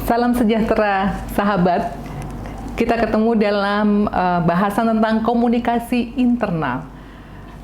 Salam sejahtera, sahabat. Kita ketemu dalam bahasan tentang komunikasi internal.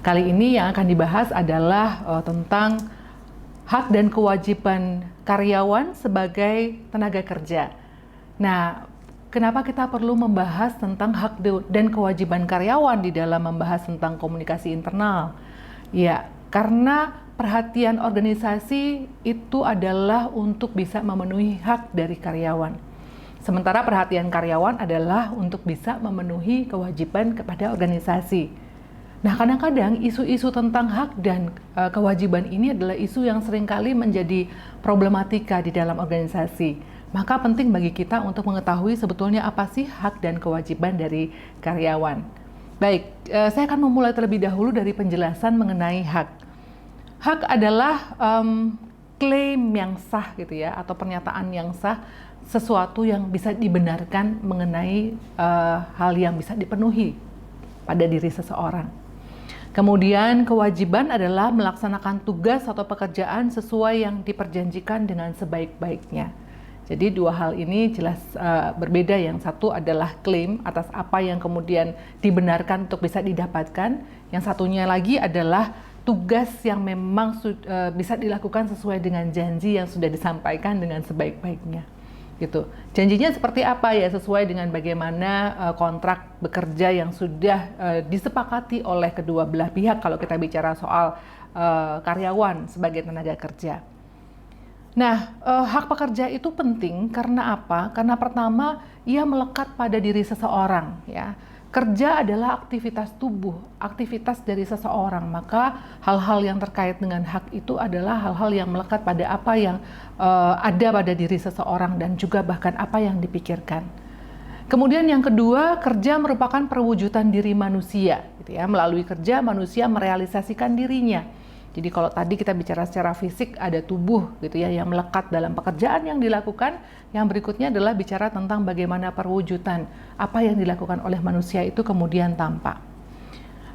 Kali ini yang akan dibahas adalah tentang hak dan kewajiban karyawan sebagai tenaga kerja. Nah, kenapa kita perlu membahas tentang hak dan kewajiban karyawan di dalam membahas tentang komunikasi internal? Ya, karena perhatian organisasi itu adalah untuk bisa memenuhi hak dari karyawan. Sementara perhatian karyawan adalah untuk bisa memenuhi kewajiban kepada organisasi. Nah, kadang-kadang isu-isu tentang hak dan kewajiban ini adalah isu yang seringkali menjadi problematika di dalam organisasi. Maka penting bagi kita untuk mengetahui sebetulnya apa sih hak dan kewajiban dari karyawan. Baik, saya akan memulai terlebih dahulu dari penjelasan mengenai hak. Hak adalah klaim yang sah gitu ya, atau pernyataan yang sah, sesuatu yang bisa dibenarkan mengenai hal yang bisa dipenuhi pada diri seseorang. Kemudian kewajiban adalah melaksanakan tugas atau pekerjaan sesuai yang diperjanjikan dengan sebaik-baiknya. Jadi dua hal ini jelas berbeda. Yang satu adalah klaim atas apa yang kemudian dibenarkan untuk bisa didapatkan. Yang satunya lagi adalah tugas yang memang bisa dilakukan sesuai dengan janji yang sudah disampaikan dengan sebaik-baiknya. Gitu. Janjinya seperti apa ya, sesuai dengan bagaimana kontrak bekerja yang sudah disepakati oleh kedua belah pihak kalau kita bicara soal karyawan sebagai tenaga kerja. Nah, hak pekerja itu penting karena apa? Karena pertama, ia melekat pada diri seseorang, ya. Kerja adalah aktivitas tubuh, aktivitas dari seseorang, maka hal-hal yang terkait dengan hak itu adalah hal-hal yang melekat pada apa yang ada pada diri seseorang dan juga bahkan apa yang dipikirkan. Kemudian yang kedua, kerja merupakan perwujudan diri manusia, gitu ya. Melalui kerja manusia merealisasikan dirinya. Jadi kalau tadi kita bicara secara fisik ada tubuh gitu ya yang melekat dalam pekerjaan yang dilakukan, yang berikutnya adalah bicara tentang bagaimana perwujudan apa yang dilakukan oleh manusia itu kemudian tampak.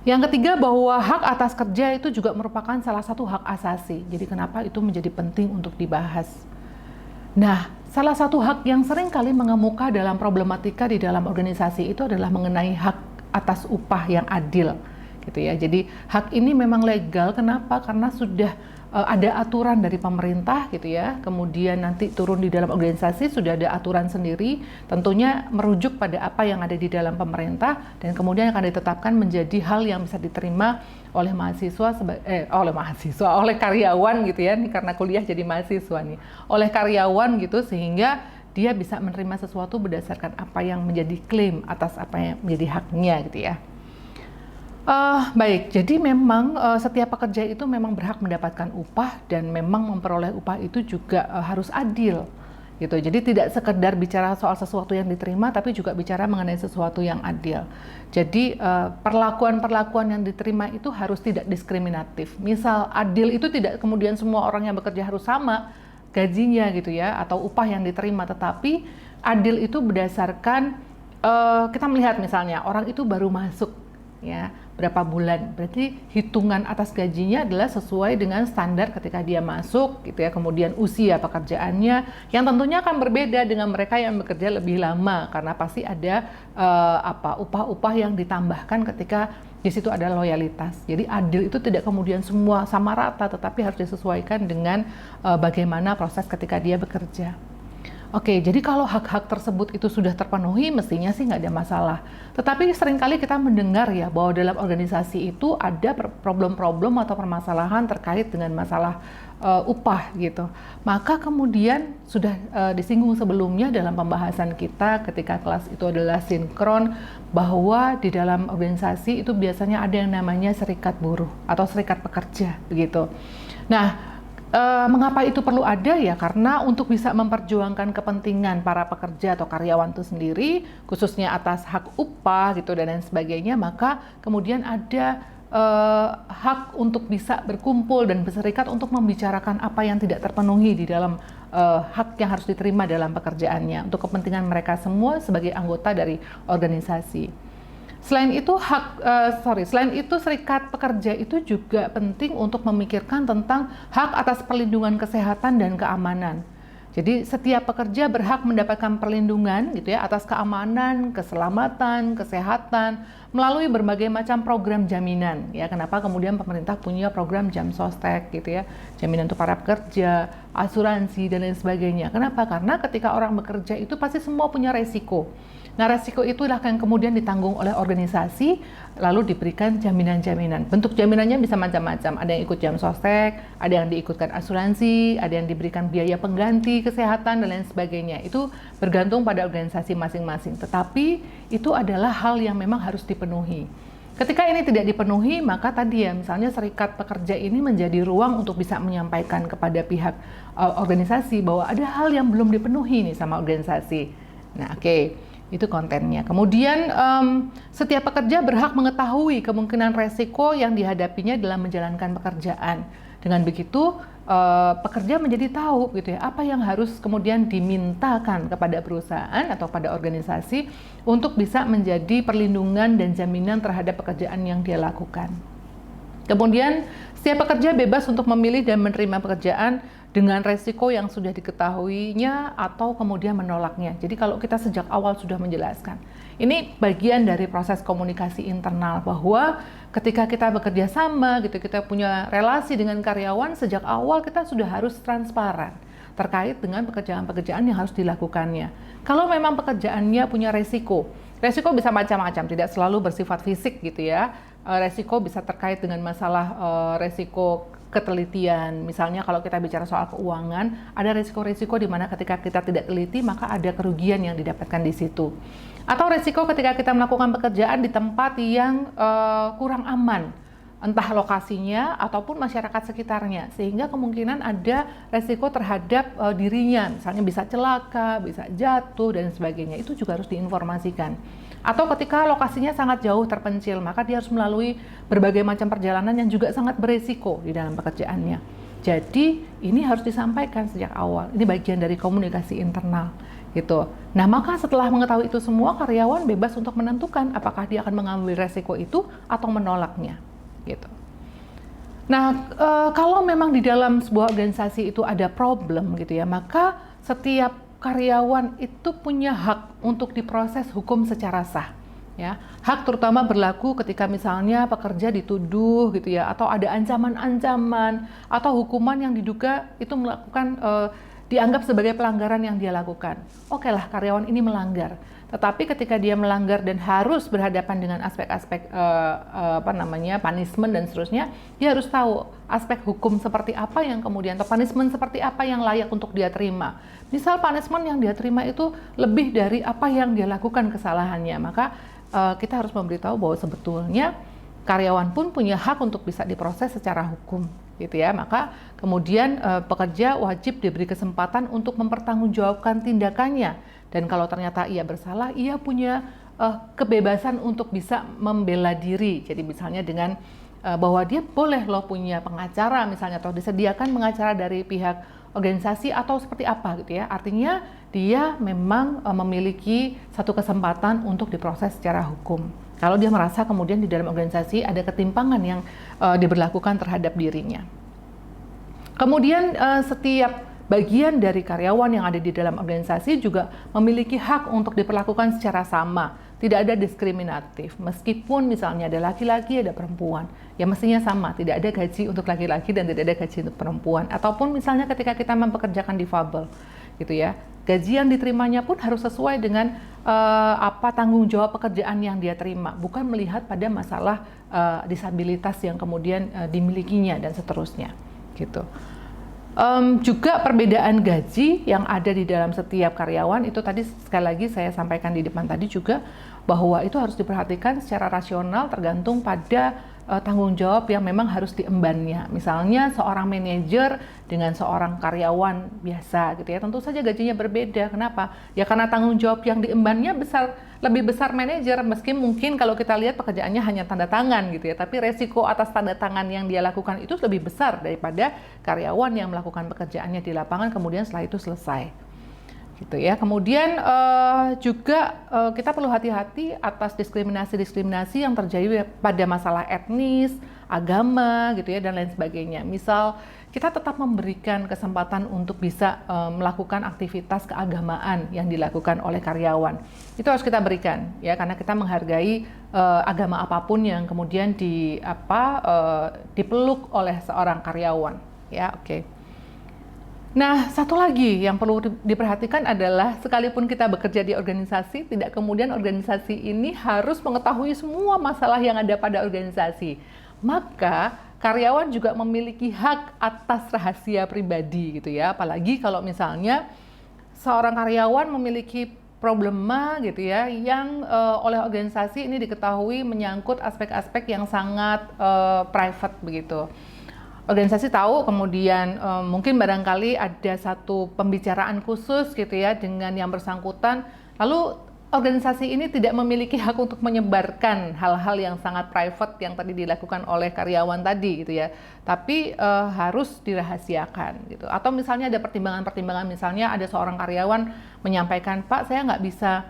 Yang ketiga, bahwa hak atas kerja itu juga merupakan salah satu hak asasi. Jadi kenapa itu menjadi penting untuk dibahas? Nah, salah satu hak yang sering kali mengemuka dalam problematika di dalam organisasi itu adalah mengenai hak atas upah yang adil. Gitu ya. Jadi hak ini memang legal. Kenapa? Karena sudah ada aturan dari pemerintah gitu ya. Kemudian nanti turun di dalam organisasi sudah ada aturan sendiri. Tentunya merujuk pada apa yang ada di dalam pemerintah dan kemudian akan ditetapkan menjadi hal yang bisa diterima oleh oleh karyawan gitu ya. Ini karena kuliah jadi mahasiswa nih. Oleh karyawan gitu sehingga dia bisa menerima sesuatu berdasarkan apa yang menjadi klaim atas apa yang menjadi haknya gitu ya. Baik, jadi memang setiap pekerja itu memang berhak mendapatkan upah dan memang memperoleh upah itu juga harus adil, gitu. Jadi tidak sekedar bicara soal sesuatu yang diterima, tapi juga bicara mengenai sesuatu yang adil. Jadi perlakuan-perlakuan yang diterima itu harus tidak diskriminatif. Misal adil itu tidak kemudian semua orang yang bekerja harus sama gajinya gitu ya, atau upah yang diterima, tetapi adil itu berdasarkan kita melihat misalnya orang itu baru masuk ya berapa bulan, berarti hitungan atas gajinya adalah sesuai dengan standar ketika dia masuk gitu ya. Kemudian usia pekerjaannya yang tentunya akan berbeda dengan mereka yang bekerja lebih lama karena pasti ada upah-upah yang ditambahkan ketika di situ ada loyalitas. Jadi adil itu tidak kemudian semua sama rata, tetapi harus disesuaikan dengan bagaimana proses ketika dia bekerja. Oke, jadi kalau hak-hak tersebut itu sudah terpenuhi, mestinya sih nggak ada masalah. Tetapi seringkali kita mendengar ya bahwa dalam organisasi itu ada problem-problem atau permasalahan terkait dengan masalah upah gitu. Maka kemudian sudah disinggung sebelumnya dalam pembahasan kita ketika kelas itu adalah sinkron, bahwa di dalam organisasi itu biasanya ada yang namanya serikat buruh atau serikat pekerja begitu. Nah, mengapa itu perlu ada ya? Karena untuk bisa memperjuangkan kepentingan para pekerja atau karyawan itu sendiri, khususnya atas hak upah gitu dan lain sebagainya, maka kemudian ada hak untuk bisa berkumpul dan berserikat untuk membicarakan apa yang tidak terpenuhi di dalam hak yang harus diterima dalam pekerjaannya untuk kepentingan mereka semua sebagai anggota dari organisasi. Selain itu serikat pekerja itu juga penting untuk memikirkan tentang hak atas perlindungan kesehatan dan keamanan. Jadi setiap pekerja berhak mendapatkan perlindungan gitu ya atas keamanan, keselamatan, kesehatan melalui berbagai macam program jaminan ya. Kenapa kemudian pemerintah punya program Jam Sostek gitu ya, jaminan untuk para pekerja, asuransi dan lain sebagainya. Kenapa? Karena ketika orang bekerja itu pasti semua punya resiko. Nah, resiko itulah yang kemudian ditanggung oleh organisasi, lalu diberikan jaminan-jaminan. Bentuk jaminannya bisa macam-macam. Ada yang ikut Jam Sostek, ada yang diikutkan asuransi, ada yang diberikan biaya pengganti kesehatan dan lain sebagainya. Itu bergantung pada organisasi masing-masing. Tetapi itu adalah hal yang memang harus dipenuhi. Ketika ini tidak dipenuhi, maka tadi ya misalnya serikat pekerja ini menjadi ruang untuk bisa menyampaikan kepada pihak organisasi bahwa ada hal yang belum dipenuhi nih sama organisasi. Nah, oke. Itu kontennya. Kemudian setiap pekerja berhak mengetahui kemungkinan resiko yang dihadapinya dalam menjalankan pekerjaan. Dengan begitu pekerja menjadi tahu gitu ya apa yang harus kemudian dimintakan kepada perusahaan atau pada organisasi untuk bisa menjadi perlindungan dan jaminan terhadap pekerjaan yang dia lakukan. Kemudian setiap pekerja bebas untuk memilih dan menerima pekerjaan dengan resiko yang sudah diketahuinya atau kemudian menolaknya. Jadi kalau kita sejak awal sudah menjelaskan, ini bagian dari proses komunikasi internal bahwa ketika kita bekerja sama, gitu, kita punya relasi dengan karyawan, sejak awal kita sudah harus transparan terkait dengan pekerjaan-pekerjaan yang harus dilakukannya. Kalau memang pekerjaannya punya resiko bisa macam-macam, tidak selalu bersifat fisik gitu ya. Resiko bisa terkait dengan masalah resiko ketelitian. Misalnya kalau kita bicara soal keuangan, ada risiko-risiko di mana ketika kita tidak teliti maka ada kerugian yang didapatkan di situ. Atau risiko ketika kita melakukan pekerjaan di tempat yang kurang aman, entah lokasinya ataupun masyarakat sekitarnya, sehingga kemungkinan ada risiko terhadap dirinya, misalnya bisa celaka, bisa jatuh dan sebagainya. Itu juga harus diinformasikan. Atau ketika lokasinya sangat jauh terpencil, maka dia harus melalui berbagai macam perjalanan yang juga sangat beresiko di dalam pekerjaannya. Jadi ini harus disampaikan sejak awal. Ini bagian dari komunikasi internal gitu. Nah, maka setelah mengetahui itu semua, karyawan bebas untuk menentukan apakah dia akan mengambil resiko itu atau menolaknya gitu. Nah, kalau memang di dalam sebuah organisasi itu ada problem gitu ya, maka setiap karyawan itu punya hak untuk diproses hukum secara sah. Ya, hak terutama berlaku ketika misalnya pekerja dituduh gitu ya, atau ada ancaman-ancaman atau hukuman yang diduga itu melakukan dianggap sebagai pelanggaran yang dia lakukan. Oke lah, karyawan ini melanggar. Tetapi ketika dia melanggar dan harus berhadapan dengan aspek-aspek punishment dan seterusnya, dia harus tahu aspek hukum seperti apa yang kemudian, atau punishment seperti apa yang layak untuk dia terima. Misal punishment yang dia terima itu lebih dari apa yang dia lakukan kesalahannya, maka kita harus memberitahu bahwa sebetulnya karyawan pun punya hak untuk bisa diproses secara hukum, gitu ya. Maka kemudian pekerja wajib diberi kesempatan untuk mempertanggungjawabkan tindakannya, dan kalau ternyata ia bersalah, ia punya kebebasan untuk bisa membela diri. Jadi misalnya dengan bahwa dia boleh loh punya pengacara misalnya, atau disediakan pengacara dari pihak organisasi atau seperti apa gitu ya. Artinya dia memang memiliki satu kesempatan untuk diproses secara hukum. Kalau dia merasa kemudian di dalam organisasi ada ketimpangan yang diberlakukan terhadap dirinya. Kemudian setiap bagian dari karyawan yang ada di dalam organisasi juga memiliki hak untuk diperlakukan secara sama. Tidak ada diskriminatif, meskipun misalnya ada laki-laki, ada perempuan, ya mestinya sama, tidak ada gaji untuk laki-laki dan tidak ada gaji untuk perempuan. Ataupun misalnya ketika kita mempekerjakan difabel, gitu ya, gaji yang diterimanya pun harus sesuai dengan apa tanggung jawab pekerjaan yang dia terima, bukan melihat pada masalah disabilitas yang kemudian dimilikinya dan seterusnya, gitu. Juga perbedaan gaji yang ada di dalam setiap karyawan itu tadi sekali lagi saya sampaikan di depan tadi juga bahwa itu harus diperhatikan secara rasional tergantung pada tanggung jawab yang memang harus diembannya. Misalnya seorang manajer dengan seorang karyawan biasa gitu ya, tentu saja gajinya berbeda. Kenapa? Ya karena tanggung jawab yang diembannya lebih besar manajer, meski mungkin kalau kita lihat pekerjaannya hanya tanda tangan gitu ya, tapi resiko atas tanda tangan yang dia lakukan itu lebih besar daripada karyawan yang melakukan pekerjaannya di lapangan kemudian setelah itu selesai. gitu ya. Kemudian juga kita perlu hati-hati atas diskriminasi-diskriminasi yang terjadi pada masalah etnis, agama gitu ya, dan lain sebagainya. Misal kita tetap memberikan kesempatan untuk bisa melakukan aktivitas keagamaan yang dilakukan oleh karyawan. Itu harus kita berikan ya, karena kita menghargai agama apapun yang kemudian dipeluk oleh seorang karyawan ya. Oke. Nah, satu lagi yang perlu diperhatikan adalah sekalipun kita bekerja di organisasi, tidak kemudian organisasi ini harus mengetahui semua masalah yang ada pada organisasi. Maka karyawan juga memiliki hak atas rahasia pribadi gitu ya. Apalagi kalau misalnya seorang karyawan memiliki problema gitu ya, yang oleh organisasi ini diketahui menyangkut aspek-aspek yang sangat private begitu. Organisasi tahu, kemudian mungkin barangkali ada satu pembicaraan khusus gitu ya dengan yang bersangkutan, lalu organisasi ini tidak memiliki hak untuk menyebarkan hal-hal yang sangat private yang tadi dilakukan oleh karyawan tadi gitu ya, tapi harus dirahasiakan gitu. Atau misalnya ada pertimbangan-pertimbangan, misalnya ada seorang karyawan menyampaikan, Pak, saya nggak bisa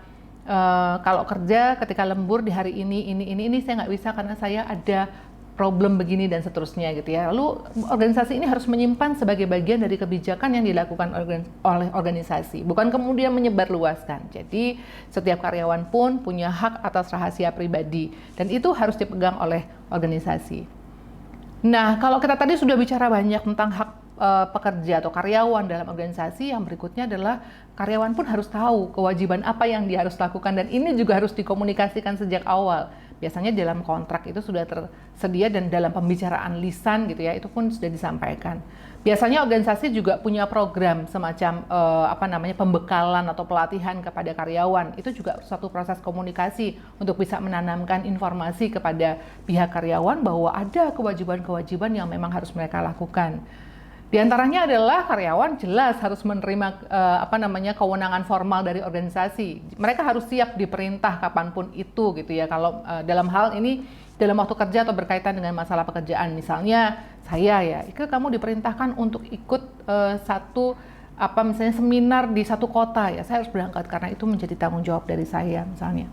kalau kerja ketika lembur di hari ini saya nggak bisa karena saya ada problem begini dan seterusnya gitu ya. Lalu organisasi ini harus menyimpan sebagai bagian dari kebijakan yang dilakukan oleh organisasi, bukan kemudian menyebarluaskan. Jadi setiap karyawan pun punya hak atas rahasia pribadi dan itu harus dipegang oleh organisasi. Nah, kalau kita tadi sudah bicara banyak tentang hak pekerja atau karyawan dalam organisasi, yang berikutnya adalah karyawan pun harus tahu kewajiban apa yang dia harus lakukan, dan ini juga harus dikomunikasikan sejak awal. Biasanya dalam kontrak itu sudah tersedia dan dalam pembicaraan lisan gitu ya, itu pun sudah disampaikan. Biasanya organisasi juga punya program semacam pembekalan atau pelatihan kepada karyawan. Itu juga suatu proses komunikasi untuk bisa menanamkan informasi kepada pihak karyawan bahwa ada kewajiban-kewajiban yang memang harus mereka lakukan. Di antaranya adalah karyawan jelas harus menerima kewenangan formal dari organisasi. Mereka harus siap diperintah kapanpun itu gitu ya. Kalau dalam hal ini dalam waktu kerja atau berkaitan dengan masalah pekerjaan, misalnya saya ya, itu kamu diperintahkan untuk ikut misalnya seminar di satu kota ya, saya harus berangkat karena itu menjadi tanggung jawab dari saya misalnya.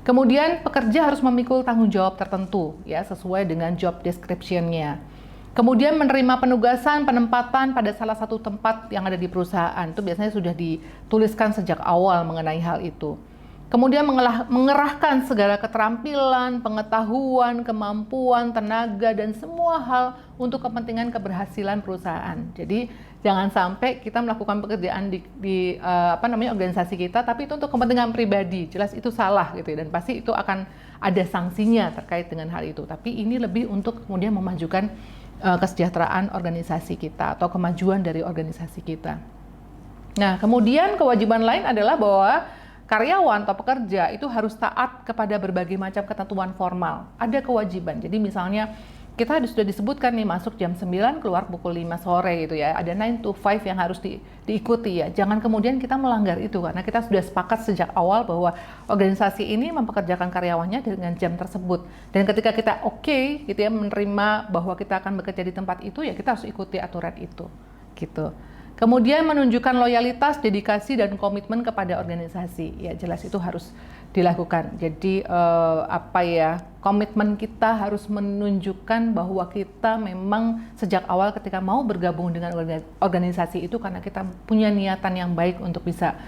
Kemudian pekerja harus memikul tanggung jawab tertentu ya sesuai dengan job description-nya. Kemudian menerima penugasan, penempatan pada salah satu tempat yang ada di perusahaan. Itu biasanya sudah dituliskan sejak awal mengenai hal itu. Kemudian mengerahkan segala keterampilan, pengetahuan, kemampuan, tenaga, dan semua hal untuk kepentingan keberhasilan perusahaan. Jadi jangan sampai kita melakukan pekerjaan di organisasi kita, tapi itu untuk kepentingan pribadi. Jelas itu salah gitu ya, dan pasti itu akan ada sanksinya terkait dengan hal itu. Tapi ini lebih untuk kemudian memajukan kesejahteraan organisasi kita atau kemajuan dari organisasi kita. Nah, kemudian kewajiban lain adalah bahwa karyawan atau pekerja itu harus taat kepada berbagai macam ketentuan formal. Ada kewajiban. Jadi misalnya kita sudah disebutkan nih masuk jam 9, keluar pukul 5 sore gitu ya. Ada 9 to 5 yang harus diikuti ya. Jangan kemudian kita melanggar itu karena kita sudah sepakat sejak awal bahwa organisasi ini mempekerjakan karyawannya dengan jam tersebut. Dan ketika kita gitu ya menerima bahwa kita akan bekerja di tempat itu ya, kita harus ikuti aturan itu gitu. Kemudian menunjukkan loyalitas, dedikasi, dan komitmen kepada organisasi. Ya jelas itu harus dilakukan. Jadi komitmen kita harus menunjukkan bahwa kita memang sejak awal ketika mau bergabung dengan organisasi itu karena kita punya niatan yang baik untuk bisa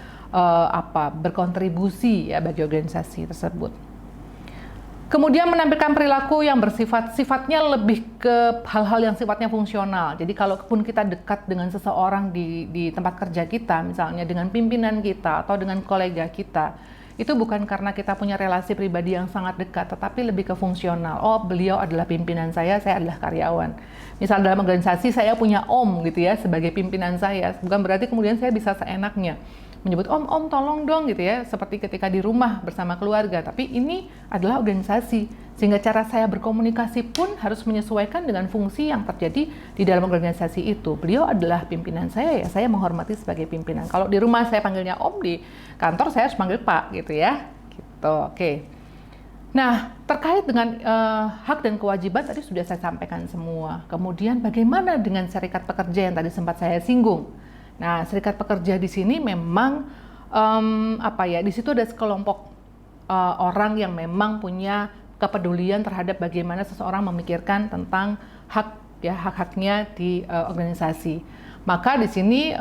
berkontribusi ya bagi organisasi tersebut. Kemudian menampilkan perilaku yang sifatnya lebih ke hal-hal yang sifatnya fungsional. Jadi kalaupun kita dekat dengan seseorang di tempat kerja kita, misalnya dengan pimpinan kita atau dengan kolega kita, itu bukan karena kita punya relasi pribadi yang sangat dekat, tetapi lebih ke fungsional. Oh, beliau adalah pimpinan saya adalah karyawan. Misal dalam organisasi saya punya om gitu ya sebagai pimpinan saya, bukan berarti kemudian saya bisa seenaknya menyebut om tolong dong gitu ya, seperti ketika di rumah bersama keluarga. Tapi ini adalah organisasi, sehingga cara saya berkomunikasi pun harus menyesuaikan dengan fungsi yang terjadi di dalam organisasi itu. Beliau adalah pimpinan saya ya, saya menghormati sebagai pimpinan. Kalau di rumah saya panggilnya om, di kantor saya harus panggil pak gitu ya. Gitu, oke. Nah, terkait dengan hak dan kewajiban tadi sudah saya sampaikan semua. Kemudian bagaimana dengan serikat pekerja yang tadi sempat saya singgung? Nah, serikat pekerja di sini memang di situ ada sekelompok orang yang memang punya kepedulian terhadap bagaimana seseorang memikirkan tentang hak-haknya di organisasi. Maka di sini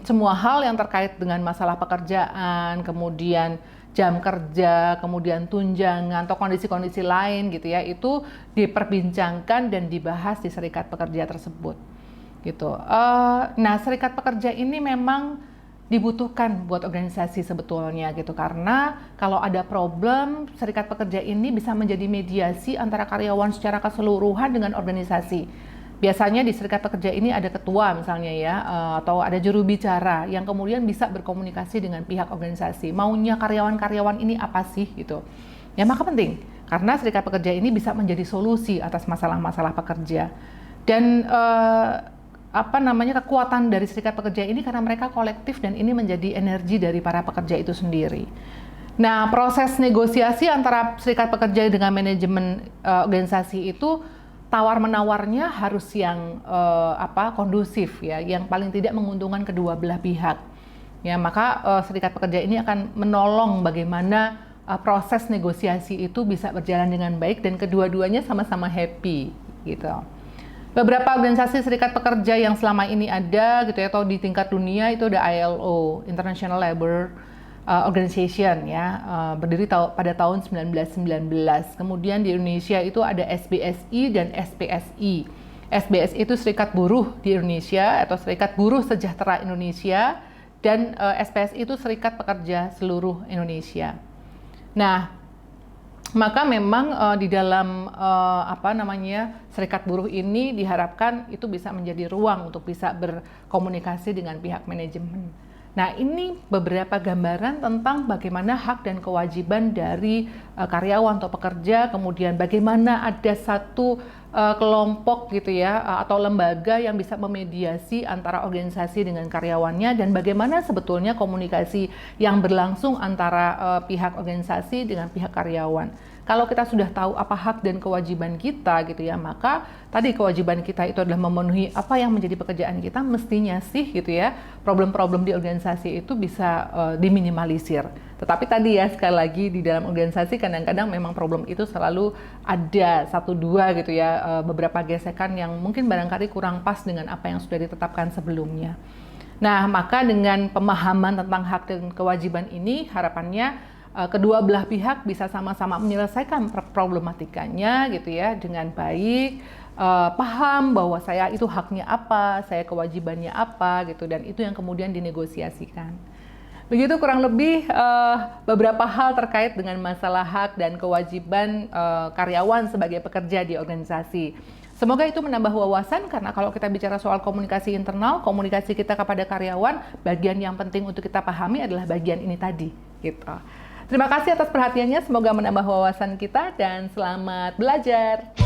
semua hal yang terkait dengan masalah pekerjaan, kemudian jam kerja, kemudian tunjangan atau kondisi-kondisi lain gitu ya, itu diperbincangkan dan dibahas di serikat pekerja tersebut gitu. Nah, serikat pekerja ini memang dibutuhkan buat organisasi sebetulnya gitu, karena kalau ada problem, serikat pekerja ini bisa menjadi mediasi antara karyawan secara keseluruhan dengan organisasi. Biasanya di serikat pekerja ini ada ketua misalnya ya, atau ada juru bicara yang kemudian bisa berkomunikasi dengan pihak organisasi. Maunya karyawan-karyawan ini apa sih gitu. Ya maka penting, karena serikat pekerja ini bisa menjadi solusi atas masalah-masalah pekerja. Dan kekuatan dari serikat pekerja ini karena mereka kolektif dan ini menjadi energi dari para pekerja itu sendiri. Nah, proses negosiasi antara serikat pekerja dengan manajemen organisasi itu tawar-menawarnya harus yang kondusif ya, yang paling tidak menguntungkan kedua belah pihak. Ya, maka serikat pekerja ini akan menolong bagaimana proses negosiasi itu bisa berjalan dengan baik dan kedua-duanya sama-sama happy gitu. Beberapa organisasi serikat pekerja yang selama ini ada gitu ya, atau di tingkat dunia itu ada ILO, International Labour Organization ya, berdiri pada tahun 1919. Kemudian di Indonesia itu ada SBSI dan SPSI. SBSI itu Serikat Buruh di Indonesia atau Serikat Buruh Sejahtera Indonesia, dan SPSI itu Serikat Pekerja Seluruh Indonesia. Nah, maka memang di dalam serikat buruh ini diharapkan itu bisa menjadi ruang untuk bisa berkomunikasi dengan pihak manajemen. Nah, ini beberapa gambaran tentang bagaimana hak dan kewajiban dari karyawan atau pekerja, kemudian bagaimana ada satu kelompok gitu ya, atau lembaga yang bisa memediasi antara organisasi dengan karyawannya, dan bagaimana sebetulnya komunikasi yang berlangsung antara pihak organisasi dengan pihak karyawan. Kalau kita sudah tahu apa hak dan kewajiban kita gitu ya, maka tadi kewajiban kita itu adalah memenuhi apa yang menjadi pekerjaan kita, mestinya sih gitu ya, problem-problem di organisasi itu bisa diminimalisir. Tetapi tadi ya, sekali lagi di dalam organisasi kadang-kadang memang problem itu selalu ada satu dua gitu ya, beberapa gesekan yang mungkin barangkali kurang pas dengan apa yang sudah ditetapkan sebelumnya. Nah, maka dengan pemahaman tentang hak dan kewajiban ini, harapannya kedua belah pihak bisa sama-sama menyelesaikan problematikanya gitu ya dengan baik, paham bahwa saya itu haknya apa, saya kewajibannya apa gitu, dan itu yang kemudian dinegosiasikan. Begitu kurang lebih beberapa hal terkait dengan masalah hak dan kewajiban karyawan sebagai pekerja di organisasi. Semoga itu menambah wawasan, karena kalau kita bicara soal komunikasi internal, komunikasi kita kepada karyawan, bagian yang penting untuk kita pahami adalah bagian ini tadi gitu. Terima kasih atas perhatiannya, semoga menambah wawasan kita dan selamat belajar.